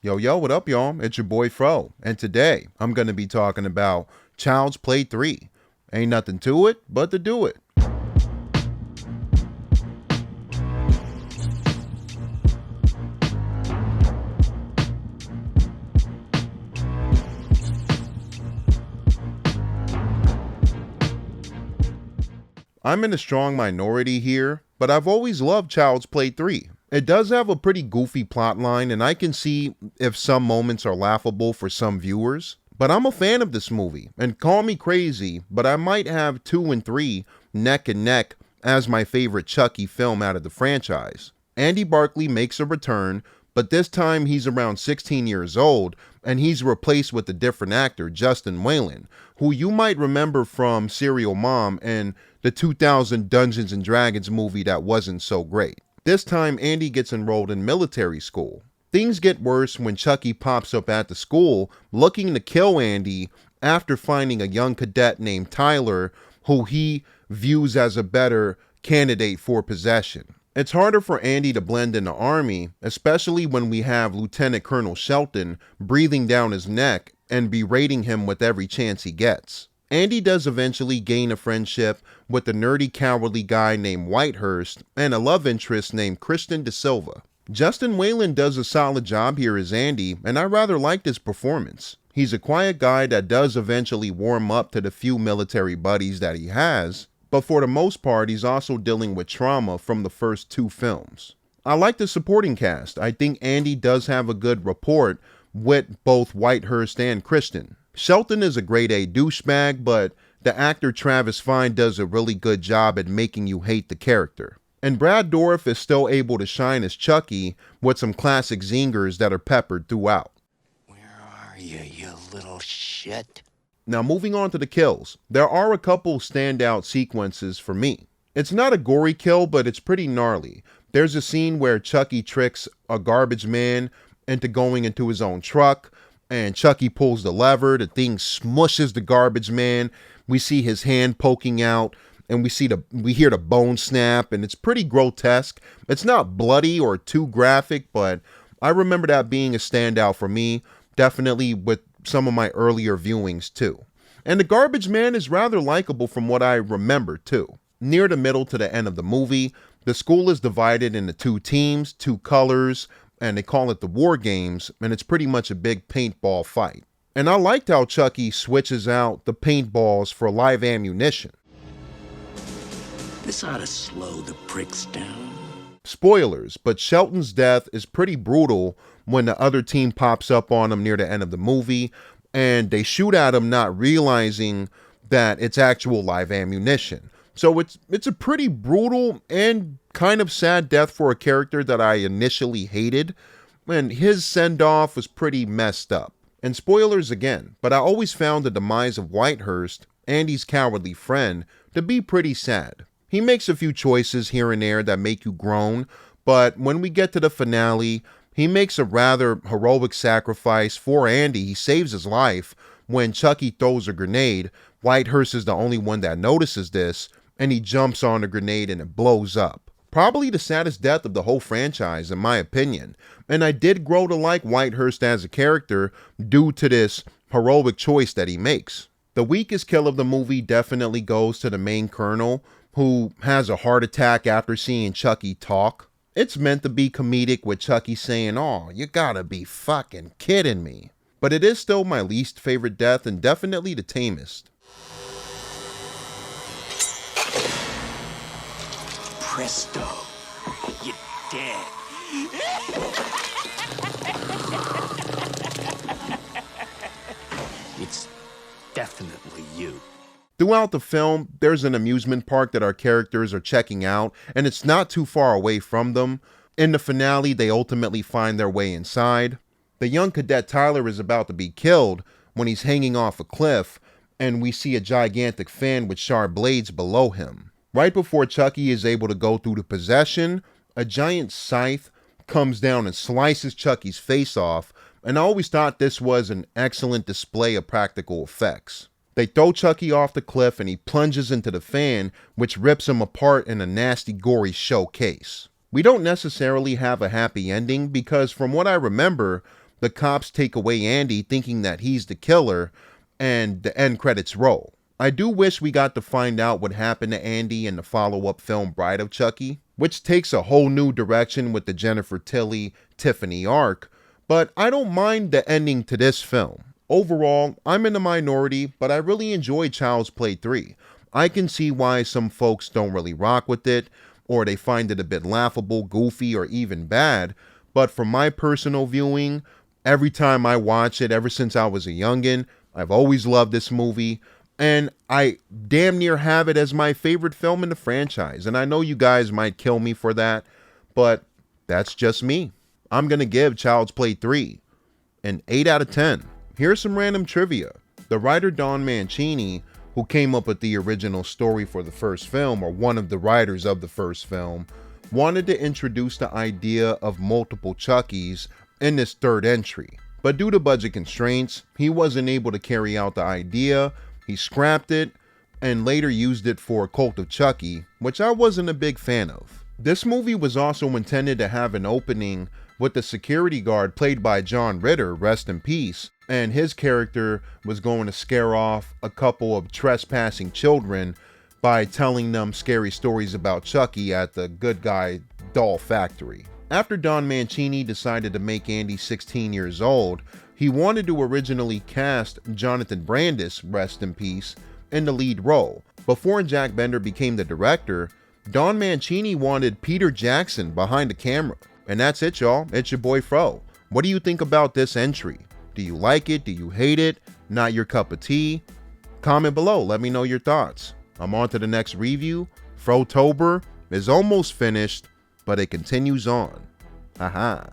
Yo, yo, what up, y'all? It's your boy Fro, and today I'm going to be talking about Child's Play 3. Ain't nothing to it but to do it. I'm in a strong minority here, but I've always loved Child's Play 3. It does have a pretty goofy plotline, and I can see if some moments are laughable for some viewers. But I'm a fan of this movie, and call me crazy, but I might have 2 and 3 neck and neck as my favorite Chucky film out of the franchise. Andy Barclay makes a return, but this time he's around 16 years old, and he's replaced with a different actor, Justin Whalen, who you might remember from Serial Mom and the 2000 Dungeons and Dragons movie that wasn't so great. This time, Andy gets enrolled in military school. Things get worse when Chucky pops up at the school looking to kill Andy after finding a young cadet named Tyler who he views as a better candidate for possession. It's harder for Andy to blend in the army, especially when we have Lieutenant Colonel Shelton breathing down his neck and berating him with every chance he gets. Andy does eventually gain a friendship with a nerdy cowardly guy named Whitehurst and a love interest named Kristen De Silva. Justin Whalen does a solid job here as Andy, and I rather liked his performance. He's a quiet guy that does eventually warm up to the few military buddies that he has, but for the most part he's also dealing with trauma from the first 2 films. I like the supporting cast. I think Andy does have a good rapport with both Whitehurst and Kristen. Shelton is a grade A douchebag, but the actor Travis Fiennes does a really good job at making you hate the character. And Brad Dourif is still able to shine as Chucky with some classic zingers that are peppered throughout. Where are you, you little shit? Now moving on to the kills, there are a couple standout sequences for me. It's not a gory kill, but it's pretty gnarly. There's a scene where Chucky tricks a garbage man into going into his own truck, and Chucky pulls the lever, the thing smushes the garbage man, we see his hand poking out, and we hear the bone snap, and it's pretty grotesque. It's not bloody or too graphic, but I remember that being a standout for me, definitely with some of my earlier viewings too. And the garbage man is rather likable from what I remember too. Near the middle to the end of the movie, the school is divided into 2 teams, 2 colors, and they call it the War Games, and it's pretty much a big paintball fight. And I liked how Chucky switches out the paintballs for live ammunition. This ought to slow the pricks down. Spoilers, but Shelton's death is pretty brutal when the other team pops up on him near the end of the movie, and they shoot at him not realizing that it's actual live ammunition. So it's a pretty brutal and kind of sad death for a character that I initially hated, and his send-off was pretty messed up. And spoilers again, but I always found the demise of Whitehurst, Andy's cowardly friend, to be pretty sad. He makes a few choices here and there that make you groan, but when we get to the finale, he makes a rather heroic sacrifice for Andy. He saves his life when Chucky throws a grenade. Whitehurst is the only one that notices this, and he jumps on the grenade and it blows up. Probably the saddest death of the whole franchise, in my opinion. And I did grow to like Whitehurst as a character due to this heroic choice that he makes. The weakest kill of the movie definitely goes to the main colonel, who has a heart attack after seeing Chucky talk. It's meant to be comedic with Chucky saying, "Oh, you gotta be fucking kidding me." But it is still my least favorite death and definitely the tamest. Presto, you're dead. It's definitely you. Throughout the film, there's an amusement park that our characters are checking out, and it's not too far away from them. In the finale, they ultimately find their way inside. The young cadet Tyler is about to be killed when he's hanging off a cliff, and we see a gigantic fan with sharp blades below him. Right before Chucky is able to go through the possession, a giant scythe comes down and slices Chucky's face off, and I always thought this was an excellent display of practical effects. They throw Chucky off the cliff and he plunges into the fan, which rips him apart in a nasty, gory showcase. We don't necessarily have a happy ending because from what I remember, The cops take away Andy thinking that he's the killer, and the end credits roll. I do wish we got to find out what happened to Andy in the follow-up film Bride of Chucky, which takes a whole new direction with the Jennifer Tilly Tiffany arc, but I don't mind the ending to this film. Overall, I'm in the minority, but I really enjoyed Child's Play 3. I can see why some folks don't really rock with it, or they find it a bit laughable, goofy, or even bad, but from my personal viewing, every time I watch it, ever since I was a youngin', I've always loved this movie, and I damn near have it as my favorite film in the franchise. And I know you guys might kill me for that, but that's just me. I'm going to give Child's Play 3 an 8 out of 10. Here's some random trivia. The writer Don Mancini, who came up with the original story for the first film, or one of the writers of the first film, wanted to introduce the idea of multiple Chuckies in this third entry. But due to budget constraints, he wasn't able to carry out the idea. He scrapped it and later used it for Cult of Chucky, which I wasn't a big fan of. This movie was also intended to have an opening with the security guard played by John Ritter, rest in peace, and his character was going to scare off a couple of trespassing children by telling them scary stories about Chucky at the Good Guy Doll Factory. After Don Mancini decided to make Andy 16 years old, he wanted to originally cast Jonathan Brandis, rest in peace, in the lead role. Before Jack Bender became the director, Don Mancini wanted Peter Jackson behind the camera. And that's it, y'all. It's your boy Fro. What do you think about this entry? Do you like it? Do you hate it? Not your cup of tea? Comment below. Let me know your thoughts. I'm on to the next review. Frotober is almost finished, but it continues on. Haha.